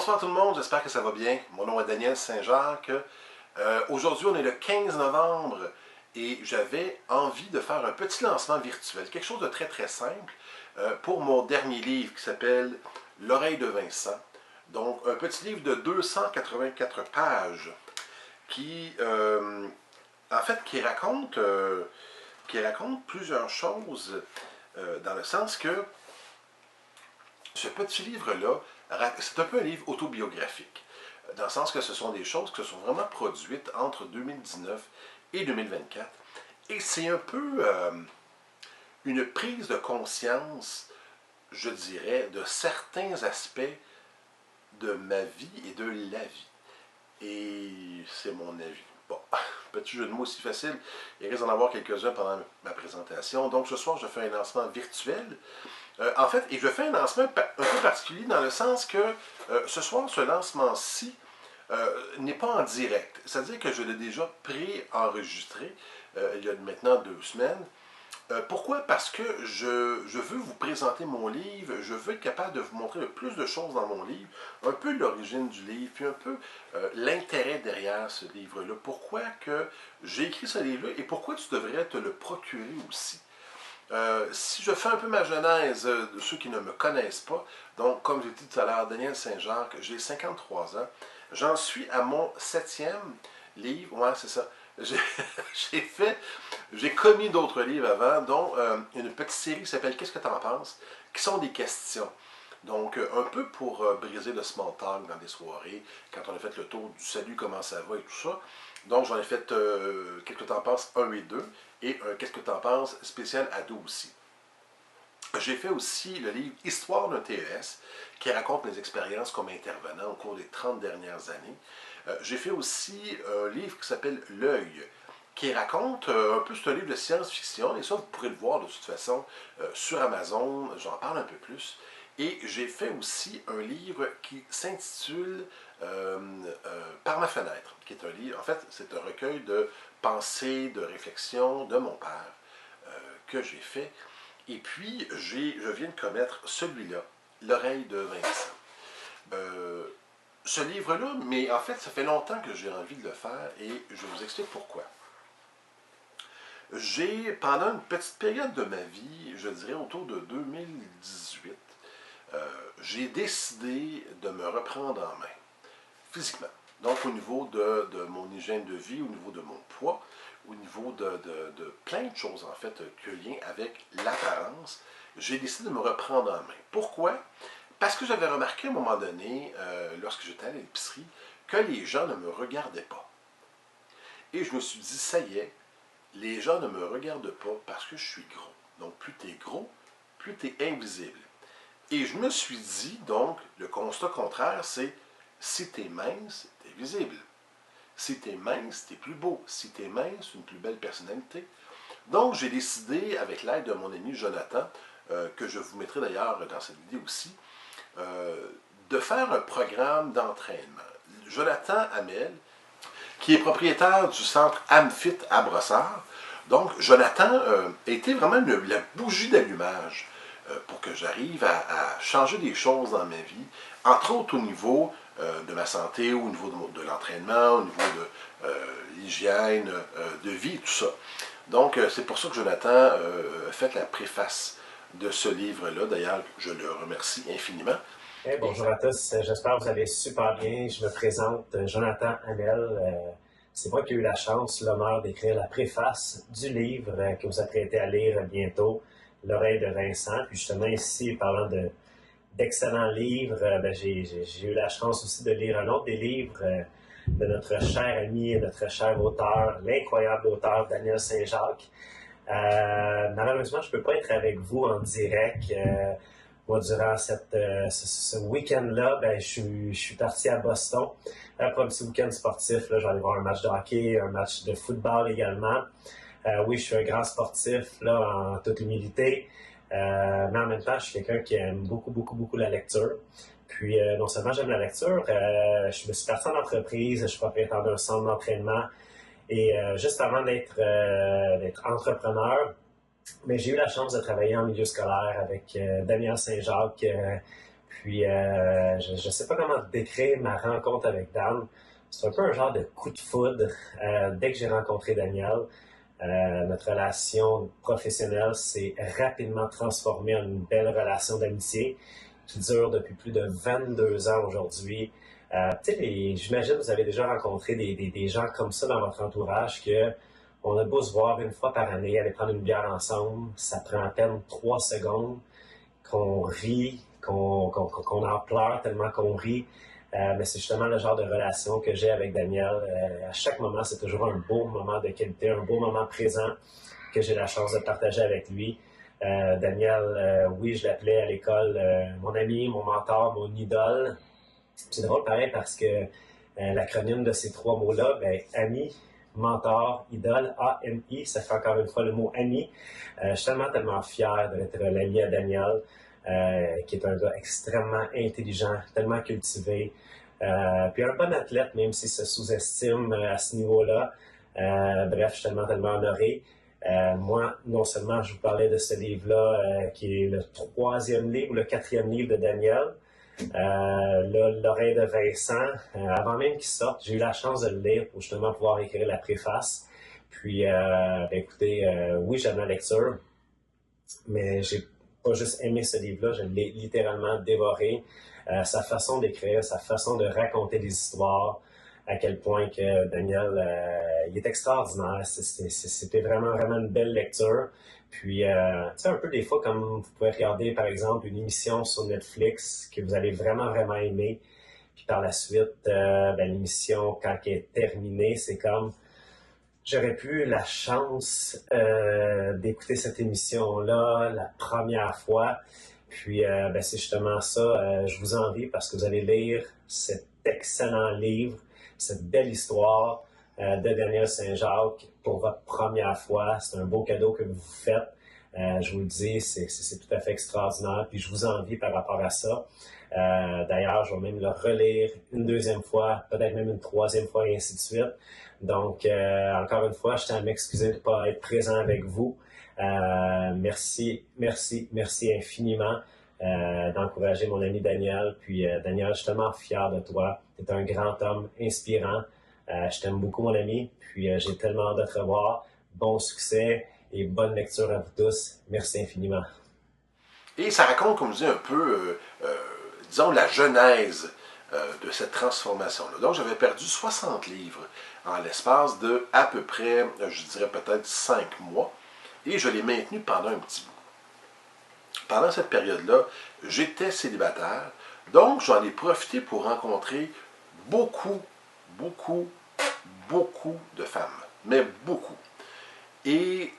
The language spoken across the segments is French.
bonsoir tout le monde, j'espère que ça va bien. Mon nom est Daniel Saint-Jacques. Aujourd'hui, on est le 15 novembre et j'avais envie de faire un petit lancement virtuel, quelque chose de très très simple pour mon dernier livre qui s'appelle L'oreille de Vincent. Donc, un petit livre de 284 pages qui, qui raconte plusieurs choses dans le sens que ce petit livre-là, c'est un peu un livre autobiographique, dans le sens que ce sont des choses qui se sont vraiment produites entre 2019 et 2024. Et c'est un peu une prise de conscience, je dirais, de certains aspects de ma vie et de la vie. Et c'est mon avis. Bon, petit jeu de mots aussi facile. Il risque d'en avoir quelques-uns pendant ma présentation. Donc ce soir, je fais un lancement virtuel. En fait, et je fais un lancement un peu particulier dans le sens que ce soir, ce lancement-ci n'est pas en direct. C'est-à-dire que je l'ai déjà pré-enregistré il y a maintenant 2 semaines. Pourquoi? Parce que je veux vous présenter mon livre, je veux être capable de vous montrer le plus de choses dans mon livre, un peu l'origine du livre, puis un peu l'intérêt derrière ce livre-là. Pourquoi que j'ai écrit ce livre-là et pourquoi tu devrais te le procurer aussi. Si je fais un peu ma genèse de ceux qui ne me connaissent pas, donc comme j'ai dit tout à l'heure, Daniel Saint-Jacques, j'ai 53 ans, j'en suis à mon 7e livre, ouais c'est ça, j'ai commis d'autres livres avant, dont une petite série qui s'appelle Qu'est-ce que tu en penses, qui sont des questions. Donc, un peu pour briser le small talk dans des soirées, quand on a fait le tour du salut, comment ça va et tout ça. Donc, j'en ai fait Qu'est-ce que tu en penses 1 et 2, et Qu'est-ce que tu en penses spécial ado aussi. J'ai fait aussi le livre Histoire d'un TES, qui raconte mes expériences comme intervenant au cours des 30 dernières années. J'ai fait aussi un livre qui s'appelle L'œil, qui raconte un peu, c'est un livre de science-fiction, et ça vous pourrez le voir de toute façon sur Amazon, j'en parle un peu plus. Et j'ai fait aussi un livre qui s'intitule Par ma fenêtre, qui est un livre, en fait c'est un recueil de pensées, de réflexions de mon père que j'ai fait. Et puis je viens de commettre celui-là, L'oreille de Vincent. Ce livre-là, mais en fait ça fait longtemps que j'ai envie de le faire et je vous explique pourquoi. Pendant une petite période de ma vie, je dirais autour de 2018, j'ai décidé de me reprendre en main, physiquement. Donc au niveau de mon hygiène de vie, au niveau de mon poids, au niveau de plein de choses en fait, qui ont lien avec l'apparence, j'ai décidé de me reprendre en main. Pourquoi? Parce que j'avais remarqué à un moment donné, lorsque j'étais à l'épicerie, que les gens ne me regardaient pas. Et je me suis dit, ça y est, les gens ne me regardent pas parce que je suis gros. Donc, plus tu es gros, plus tu es invisible. Et je me suis dit, donc, le constat contraire, c'est si tu es mince, tu es visible. Si tu es mince, tu es plus beau. Si tu es mince, une plus belle personnalité. Donc, j'ai décidé, avec l'aide de mon ami Jonathan, que je vous mettrai d'ailleurs dans cette vidéo aussi, de faire un programme d'entraînement. Jonathan Hamel, qui est propriétaire du centre Amfit à Brossard. Donc, Jonathan a été vraiment la bougie d'allumage pour que j'arrive à changer des choses dans ma vie, entre autres au niveau de ma santé, au niveau de l'entraînement, au niveau de l'hygiène de vie, tout ça. Donc, c'est pour ça que Jonathan a fait la préface de ce livre-là. D'ailleurs, je le remercie infiniment. Hey, bonjour à tous, j'espère que vous allez super bien. Je me présente Jonathan Hamel. C'est moi qui ai eu la chance, l'honneur d'écrire la préface du livre que vous apprêtez à lire bientôt, L'oreille de Vincent. Puis justement ici, parlant d'excellents livres, j'ai eu la chance aussi de lire un autre des livres de notre cher ami et notre cher auteur, l'incroyable auteur Daniel Saint-Jacques. Malheureusement, je ne peux pas être avec vous en direct. Moi, durant ce week-end-là, je suis parti à Boston pour un petit week-end sportif. Là, j'allais voir un match de hockey, un match de football également. Oui, je suis un grand sportif là, en toute humilité, mais en même temps, je suis quelqu'un qui aime beaucoup, beaucoup, beaucoup la lecture. Puis, non seulement j'aime la lecture, je me suis parti en entreprise, je suis propriétaire d'un centre d'entraînement. Et juste avant d'être entrepreneur, mais j'ai eu la chance de travailler en milieu scolaire avec Daniel Saint-Jacques. Puis, je ne sais pas comment décrire ma rencontre avec Dan. C'est un peu un genre de coup de foudre. Dès que j'ai rencontré Daniel, notre relation professionnelle s'est rapidement transformée en une belle relation d'amitié qui dure depuis plus de 22 ans aujourd'hui. J'imagine que vous avez déjà rencontré des gens comme ça dans votre entourage que on a beau se voir une fois par année, aller prendre une bière ensemble, ça prend à peine 3 secondes qu'on rit, qu'on en pleure tellement qu'on rit. Mais c'est justement le genre de relation que j'ai avec Daniel. À chaque moment, c'est toujours un beau moment de qualité, un beau moment présent que j'ai la chance de partager avec lui. Daniel, oui, je l'appelais à l'école mon ami, mon mentor, mon idole. C'est drôle pareil parce que l'acronyme de ces 3 mots-là, ben, ami, mentor, idole, A-M-I, ça fait encore une fois le mot ami. Je suis tellement fier d'être l'ami à Daniel, qui est un gars extrêmement intelligent, tellement cultivé, puis un bon athlète, même s'il se sous-estime à ce niveau-là. Bref, je suis tellement honoré. Moi, non seulement je vous parlais de ce livre-là, qui est le 3e livre ou le 4e livre de Daniel, L'oreille de Vincent, avant même qu'il sorte, j'ai eu la chance de le lire pour justement pouvoir écrire la préface. Puis, écoutez, oui, j'aime la lecture, mais j'ai pas juste aimé ce livre-là, je l'ai littéralement dévoré. Sa façon d'écrire, sa façon de raconter des histoires, à quel point que Daniel, il est extraordinaire. C'était vraiment une belle lecture. Puis, tu sais, un peu des fois, comme vous pouvez regarder, par exemple, une émission sur Netflix que vous allez vraiment aimer. Puis par la suite, l'émission, quand elle est terminée, c'est comme, j'aurais pu la chance d'écouter cette émission-là la première fois. Puis, c'est justement ça. Je vous envie parce que vous allez lire cet excellent livre, cette belle histoire de Daniel Saint-Jacques pour votre première fois. C'est un beau cadeau que vous vous faites. Je vous le dis, c'est tout à fait extraordinaire. Puis, je vous envie par rapport à ça. D'ailleurs, je vais même le relire une 2e fois, peut-être même une 3e fois, et ainsi de suite. Donc, encore une fois, je tiens à m'excuser de ne pas être présent avec vous. Merci infiniment d'encourager mon ami Daniel. Puis, Daniel, je suis tellement fier de toi. Tu es un grand homme inspirant. Je t'aime beaucoup, mon ami. Puis, j'ai tellement hâte de te revoir. Bon succès et bonne lecture à vous tous. Merci infiniment. Et ça raconte, comme je dis, un peu, disons, la genèse de cette transformation-là. Donc, j'avais perdu 60 livres en l'espace de à peu près, je dirais peut-être 5 mois, et je l'ai maintenu pendant un petit bout. Pendant cette période-là, j'étais célibataire, donc j'en ai profité pour rencontrer beaucoup, beaucoup, beaucoup de femmes, mais beaucoup. Et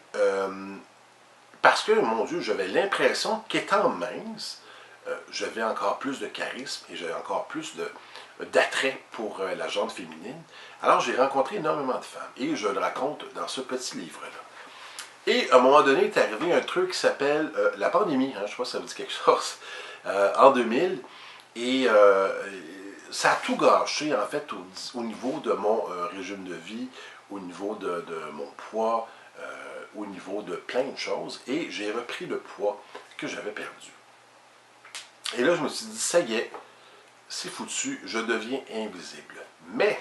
parce que, mon Dieu, j'avais l'impression qu'étant mince, j'avais encore plus de charisme et j'avais encore plus d'attrait pour la gente féminine. Alors, j'ai rencontré énormément de femmes et je le raconte dans ce petit livre-là. Et à un moment donné, est arrivé un truc qui s'appelle la pandémie, je crois que ça vous dit quelque chose, en 2000. Et ça a tout gâché, en fait, au niveau de mon régime de vie, au niveau de mon poids, au niveau de plein de choses. Et j'ai repris le poids que j'avais perdu. Et là, je me suis dit, ça y est, c'est foutu, je deviens invisible. Mais,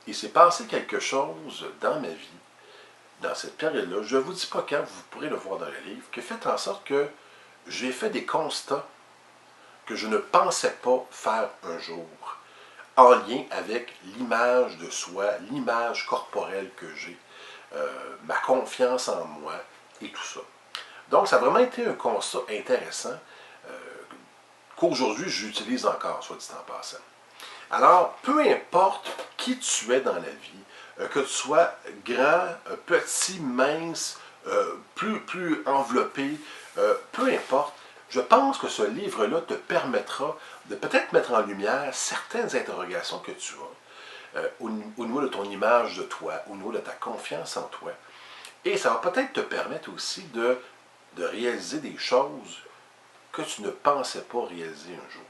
il s'est passé quelque chose dans ma vie, dans cette période-là, je ne vous dis pas quand, vous pourrez le voir dans le livre, qui fait en sorte que j'ai fait des constats que je ne pensais pas faire un jour, en lien avec l'image de soi, l'image corporelle que j'ai, ma confiance en moi et tout ça. Donc, ça a vraiment été un constat intéressant qu'aujourd'hui, j'utilise encore, soit dit en passant. Alors, peu importe qui tu es dans la vie, que tu sois grand, petit, mince, plus enveloppé, peu importe, je pense que ce livre-là te permettra de peut-être mettre en lumière certaines interrogations que tu as au niveau de ton image de toi, au niveau de ta confiance en toi. Et ça va peut-être te permettre aussi de réaliser des choses que tu ne pensais pas réaliser un jour.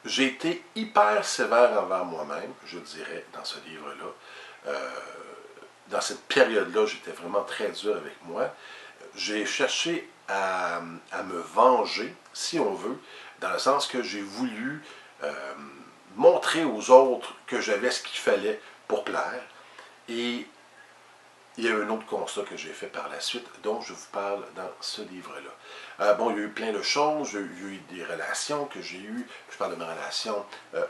J'ai été hyper sévère envers moi-même, je dirais, dans ce livre-là. Dans cette période-là, j'étais vraiment très dur avec moi. J'ai cherché à me venger, si on veut, dans le sens que j'ai voulu montrer aux autres que j'avais ce qu'il fallait pour plaire. Et il y a un autre constat que j'ai fait par la suite, dont je vous parle dans ce livre-là. Bon, il y a eu plein de choses, il y a eu des relations que j'ai eues. Je parle de ma relation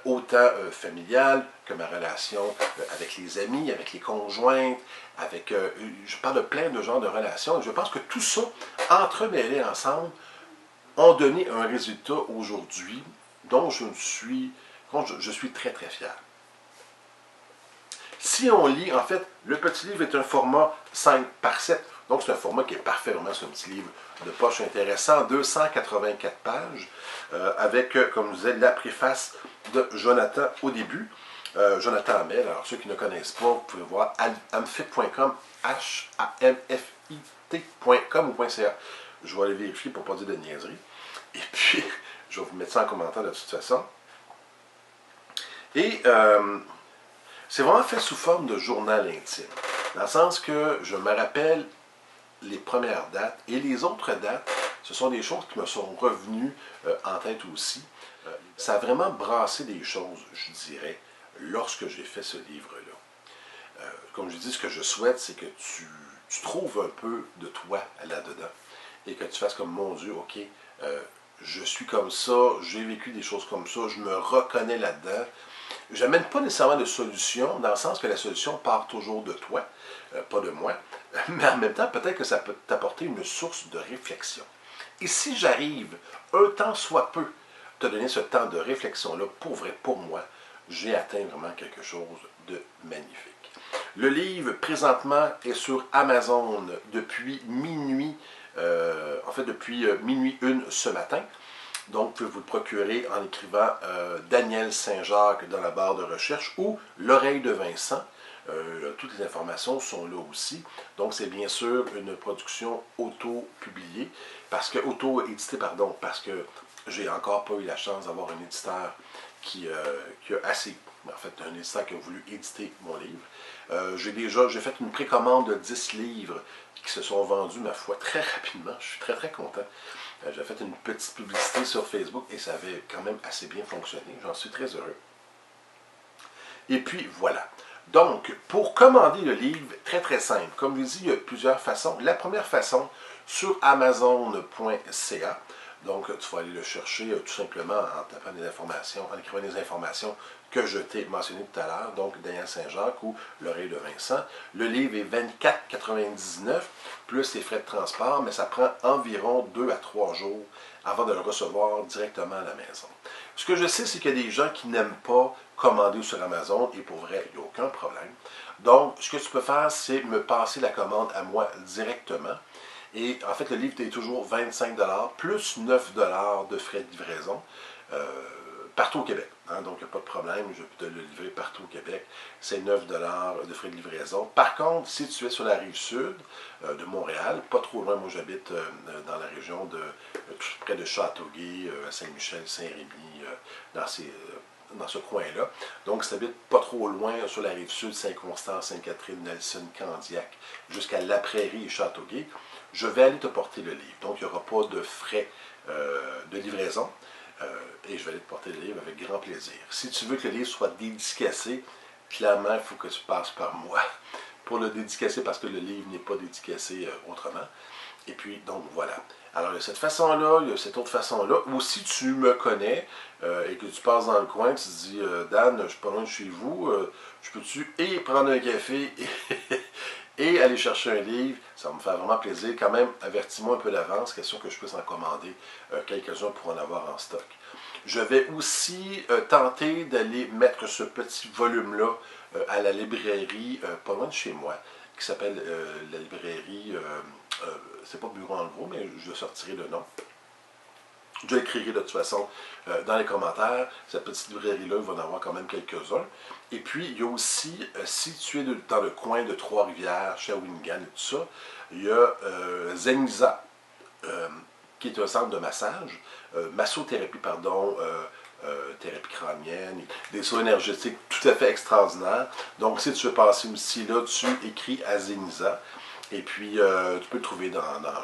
autant familiale que ma relation avec les amis, avec les conjointes, je parle de plein de genres de relations. Et je pense que tout ça, entremêlé ensemble, ont donné un résultat aujourd'hui dont je suis très très fier. Si on lit, en fait, le petit livre est un format 5 par 7. Donc, c'est un format qui est parfait, vraiment, c'est un petit livre de poche intéressant, 284 pages, avec, comme je disais, la préface de Jonathan au début. Jonathan Hamel, alors ceux qui ne connaissent pas, vous pouvez voir amfit.com, hamfit.com ou .ca. Je vais aller vérifier pour ne pas dire de niaiserie. Et puis, je vais vous mettre ça en commentaire de toute façon. Et c'est vraiment fait sous forme de journal intime, dans le sens que je me rappelle les premières dates et les autres dates, ce sont des choses qui me sont revenues en tête aussi. Ça a vraiment brassé des choses, je dirais, lorsque j'ai fait ce livre-là. Comme je dis, ce que je souhaite, c'est que tu trouves un peu de toi là-dedans et que tu fasses comme, mon Dieu, ok, je suis comme ça, j'ai vécu des choses comme ça, je me reconnais là-dedans. Je n'amène pas nécessairement de solution, dans le sens que la solution part toujours de toi, pas de moi, mais en même temps, peut-être que ça peut t'apporter une source de réflexion. Et si j'arrive, un temps soit peu, te donner ce temps de réflexion-là, pour vrai, pour moi, j'ai atteint vraiment quelque chose de magnifique. Le livre, présentement, est sur Amazon depuis minuit, en fait, depuis minuit 1 ce matin. Donc, vous pouvez vous le procurer en écrivant Daniel Saint-Jacques dans la barre de recherche ou L'Oreille de Vincent. Toutes les informations sont là aussi. Donc, c'est bien sûr une production auto-publiée, auto-éditée, pardon, parce que j'ai encore pas eu la chance d'avoir un éditeur qui a assez, en fait, un éditeur qui a voulu éditer mon livre. J'ai fait une précommande de 10 livres qui se sont vendus, ma foi, très rapidement. Je suis très, très content. J'ai fait une petite publicité sur Facebook et ça avait quand même assez bien fonctionné. J'en suis très heureux. Et puis, voilà. Donc, pour commander le livre, très, très simple. Comme je vous dis, il y a plusieurs façons. La première façon, sur amazon.ca. Donc, tu vas aller le chercher tout simplement en tapant des informations, en écrivant des informations que je t'ai mentionnées tout à l'heure, donc Daniel Saint-Jacques ou L'Oreille de Vincent. Le livre est 24,99 plus les frais de transport, mais ça prend environ 2 à 3 jours avant de le recevoir directement à la maison. Ce que je sais, c'est qu'il y a des gens qui n'aiment pas commander sur Amazon, et pour vrai, il n'y a aucun problème. Donc, ce que tu peux faire, c'est me passer la commande à moi directement. Et en fait, le livre est toujours 25 $ plus 9 $ de frais de livraison partout au Québec. Hein, donc, il n'y a pas de problème, je peux te le livrer partout au Québec. C'est 9 $ de frais de livraison. Par contre, si tu es sur la rive sud de Montréal, pas trop loin, moi j'habite dans la région près de Châteauguay, Saint-Michel, Saint-Rémy, dans ce coin-là. Donc, si tu habites pas trop loin sur la rive sud, Saint-Constant, Sainte-Catherine, Nelson, Candiac, jusqu'à La Prairie et Châteauguay, je vais aller te porter le livre. Donc, il n'y aura pas de frais de livraison. Et je vais aller te porter le livre avec grand plaisir. Si tu veux que le livre soit dédicacé, clairement, il faut que tu passes par moi pour le dédicacer parce que le livre n'est pas dédicacé autrement. Et puis, donc voilà. Alors, il y a cette façon-là, il y a cette autre façon-là. Ou si tu me connais et que tu passes dans le coin, tu te dis, Dan, je suis pas loin de chez vous, je peux-tu prendre un café et aller chercher un livre, ça va me faire vraiment plaisir. Quand même, avertis-moi un peu d'avance, question que je puisse en commander quelques-uns pour en avoir en stock. Je vais aussi tenter d'aller mettre ce petit volume-là à la librairie pas loin de chez moi, qui s'appelle la librairie, c'est pas Bureau en gros, mais je sortirai le nom. Je l'écrirai de toute façon dans les commentaires. Cette petite librairie-là, il va en avoir quand même quelques-uns. Et puis, il y a aussi, si tu es dans le coin de Trois-Rivières, Shawinigan et tout ça, il y a Zenisa, qui est un centre de massage, massothérapie, pardon, thérapie crânienne, des soins énergétiques tout à fait extraordinaires. Donc, si tu veux passer aussi là, tu écris à Zenisa. Et puis, tu peux le trouver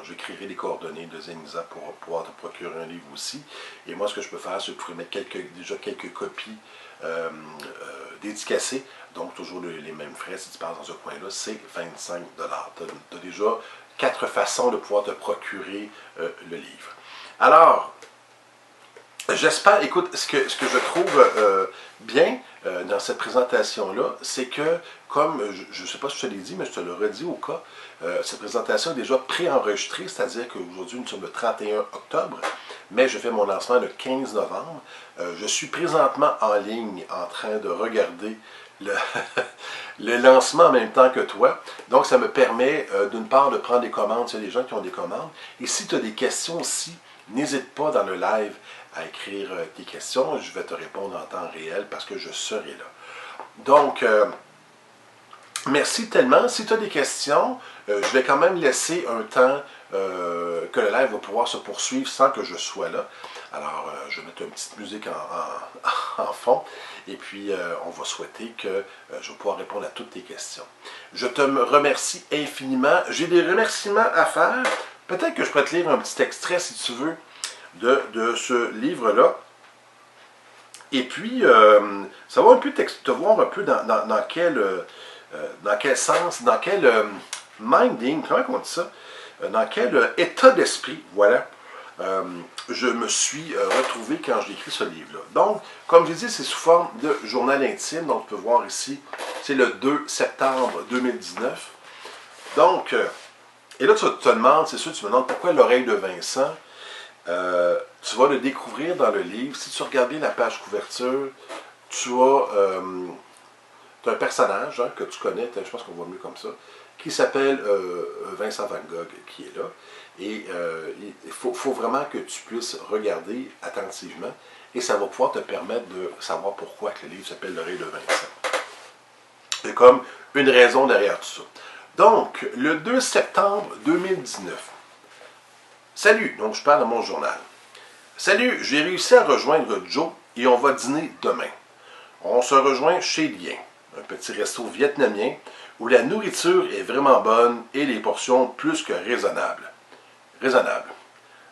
j'écrirai les coordonnées de Zeniza pour pouvoir te procurer un livre aussi. Et moi, ce que je peux faire, c'est que je pourrais mettre déjà quelques copies dédicacées. Donc, toujours les mêmes frais. Si tu passes dans ce coin-là, c'est 25 $. Tu as déjà 4 façons de pouvoir te procurer le livre. Alors, j'espère, écoute, ce que je trouve bien dans cette présentation-là, c'est que, comme, je ne sais pas si je te l'ai dit, mais je te le redis au cas, cette présentation est déjà préenregistrée, c'est-à-dire qu'aujourd'hui, nous sommes le 31 octobre, mais je fais mon lancement le 15 novembre. Je suis présentement en ligne en train de regarder le lancement en même temps que toi. Donc, ça me permet, d'une part, de prendre des commandes, s'il y a des gens qui ont des commandes. Et si tu as des questions aussi, n'hésite pas dans le live à écrire tes questions. Je vais te répondre en temps réel parce que je serai là. Donc, merci tellement. Si tu as des questions, je vais quand même laisser un temps que le live va pouvoir se poursuivre sans que je sois là. Alors, je vais mettre une petite musique en fond. Et puis, on va souhaiter que je vais pouvoir répondre à toutes tes questions. Je te remercie infiniment. J'ai des remerciements à faire. Peut-être que je pourrais te lire un petit extrait, si tu veux, de ce livre-là. Et puis, ça va un peu te voir un peu dans quel sens, dans quel minding, comment on dit ça, dans quel état d'esprit, voilà, je me suis retrouvé quand j'ai écrit ce livre-là. Donc, comme je dit, c'est sous forme de journal intime, donc tu peux voir ici, c'est le 2 septembre 2019. Donc, et là, tu te demandes, c'est sûr, tu me demandes pourquoi l'oreille de Vincent. Tu vas le découvrir dans le livre. Si tu regardes bien la page couverture, tu as un personnage que tu connais, je pense qu'on voit mieux comme ça, qui s'appelle Vincent Van Gogh, qui est là. Et il faut vraiment que tu puisses regarder attentivement et ça va pouvoir te permettre de savoir pourquoi que le livre s'appelle L'oreille de Vincent. C'est comme une raison derrière tout ça. Donc, le 2 septembre 2019. Salut, donc je parle dans mon journal. Salut, j'ai réussi à rejoindre Joe et on va dîner demain. On se rejoint chez Lien, un petit resto vietnamien où la nourriture est vraiment bonne et les portions plus que raisonnables. Raisonnable.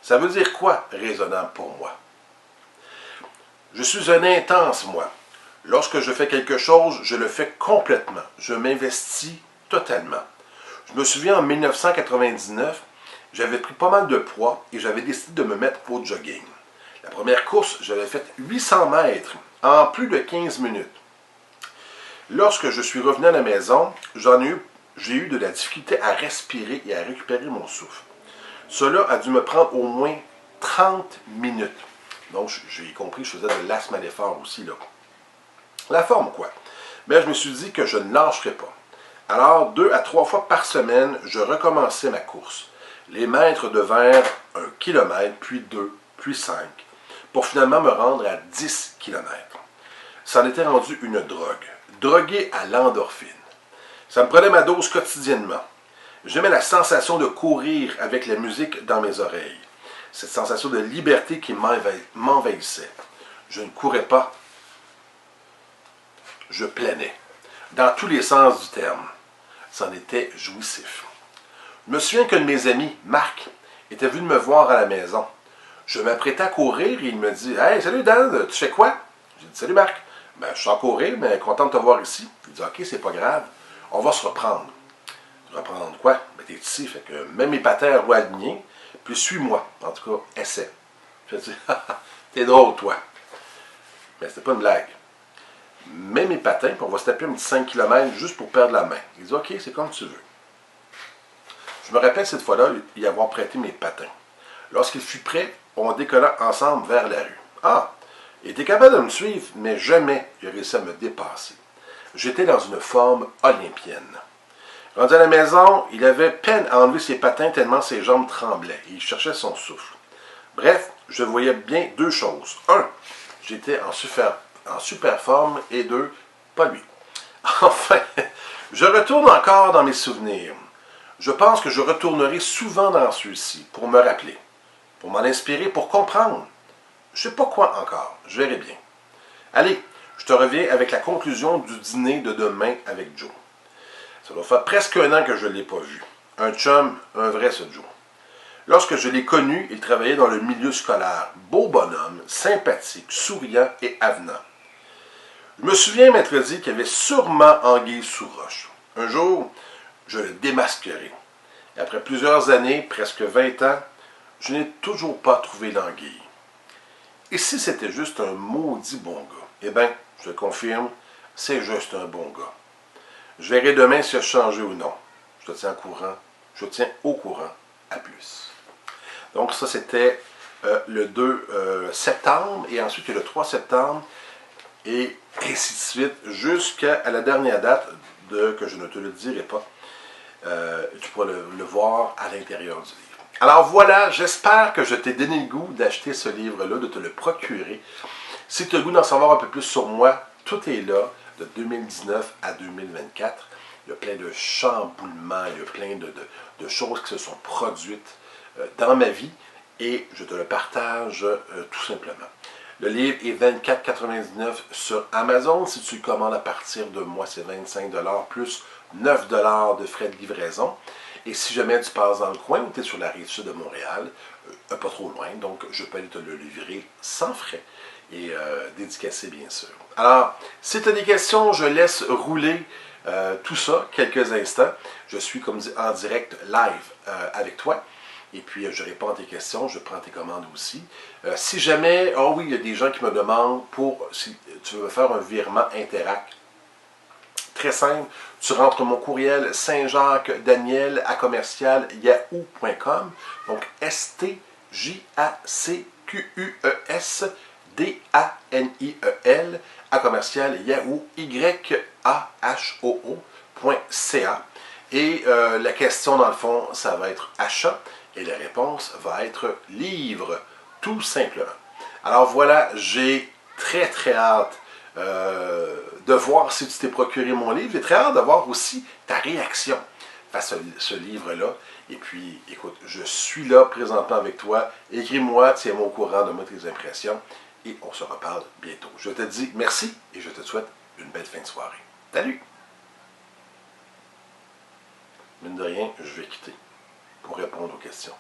Ça veut dire quoi, raisonnable pour moi? Je suis un intense, moi. Lorsque je fais quelque chose, je le fais complètement. Je m'investis totalement. Je me souviens en 1999, j'avais pris pas mal de poids et j'avais décidé de me mettre au jogging. La première course, j'avais fait 800 mètres en plus de 15 minutes. Lorsque je suis revenu à la maison, j'ai eu de la difficulté à respirer et à récupérer mon souffle. Cela a dû me prendre au moins 30 minutes. Donc, j'ai compris que je faisais de l'asthme à l'effort aussi, là. La forme, quoi? Mais je me suis dit que je ne lâcherais pas. Alors, 2 à 3 fois par semaine, je recommençais ma course. Les mètres devinrent 1 km, puis 2, puis 5, pour finalement me rendre à 10 km. Ça en était rendu une drogue. Drogué à l'endorphine. Ça me prenait ma dose quotidiennement. J'aimais la sensation de courir avec la musique dans mes oreilles. Cette sensation de liberté qui m'envahissait. Je ne courais pas. Je planais. Dans tous les sens du terme. C'en était jouissif. Je me souviens qu'un de mes amis, Marc, était venu me voir à la maison. Je m'apprêtais à courir et il me dit « Hey, salut Dan, tu fais quoi? » J'ai dit « Salut Marc. » Ben, je suis en courir, mais content de te voir ici. Il dit « Ok, c'est pas grave. On va se reprendre. » Reprendre quoi? Ben, t'es ici, fait que même mes patins roulent alignés, puis suis-moi. En tout cas, essaie. Je dis « T'es drôle, toi. » Mais c'était pas une blague. Mets mes patins, puis on va se taper un petit 5 km juste pour perdre la main. Il dit « Ok, c'est comme tu veux. » Je me rappelle cette fois-là y avoir prêté mes patins. Lorsqu'il fut prêt, on décolla ensemble vers la rue. Ah! Il était capable de me suivre, mais jamais il a réussi à me dépasser. J'étais dans une forme olympienne. Rendu à la maison, il avait peine à enlever ses patins tellement ses jambes tremblaient et il cherchait son souffle. Bref, je voyais bien 2 choses. 1, j'étais en super forme et 2, pas lui. Enfin, je retourne encore dans mes souvenirs. Je pense que je retournerai souvent dans ceux-ci pour me rappeler, pour m'en inspirer, pour comprendre. Je ne sais pas quoi encore, je verrai bien. Allez, je te reviens avec la conclusion du dîner de demain avec Joe. Ça doit faire presque 1 an que je ne l'ai pas vu. Un chum, un vrai ce Joe. Lorsque je l'ai connu, il travaillait dans le milieu scolaire. Beau bonhomme, sympathique, souriant et avenant. Je me souviens m'être dit qu'il y avait sûrement anguille sous roche. Un jour, je le démasquerai. Et après plusieurs années, presque 20 ans, je n'ai toujours pas trouvé l'anguille. Et si c'était juste un maudit bon gars? Eh bien, je confirme, c'est juste un bon gars. Je verrai demain si il a changé ou non. Je te tiens au courant. Je te tiens au courant. À plus. Donc ça, c'était le 2 septembre. Et ensuite, il y a le 3 septembre. Et ainsi de suite, jusqu'à la dernière date que je ne te le dirai pas. Tu pourras le voir à l'intérieur du livre. Alors voilà, j'espère que je t'ai donné le goût d'acheter ce livre-là, de te le procurer. Si tu as le goût d'en savoir un peu plus sur moi, tout est là, de 2019 à 2024. Il y a plein de chamboulements, il y a plein de choses qui se sont produites dans ma vie et je te le partage tout simplement. Le livre est 24,99 sur Amazon. Si tu le commandes à partir de moi, c'est 25 $ plus 9 $ de frais de livraison. Et si jamais tu passes dans le coin ou tu es sur la rive sud de Montréal, pas trop loin, donc je peux aller te le livrer sans frais et dédicacé bien sûr. Alors, si tu as des questions, je laisse rouler tout ça quelques instants. Je suis comme dit en direct live avec toi. Et puis, je réponds à tes questions, je prends tes commandes aussi. Si jamais, oh oui, il y a des gens qui me demandent si tu veux faire un virement Interac. Très simple, tu rentres mon courriel saintjacquesdaniel@yahoo.com. Donc, STJACQUES DANIEL @yahoo.ca. Et la question, dans le fond, ça va être achat. Et la réponse va être livre, tout simplement. Alors voilà, j'ai très très hâte de voir si tu t'es procuré mon livre. J'ai très hâte de voir aussi ta réaction face à ce livre-là. Et puis, écoute, je suis là présentement avec toi. Écris-moi, tiens-moi au courant de moi tes impressions. Et on se reparle bientôt. Je te dis merci et je te souhaite une belle fin de soirée. Salut! Mine de rien, je vais quitter pour répondre aux questions.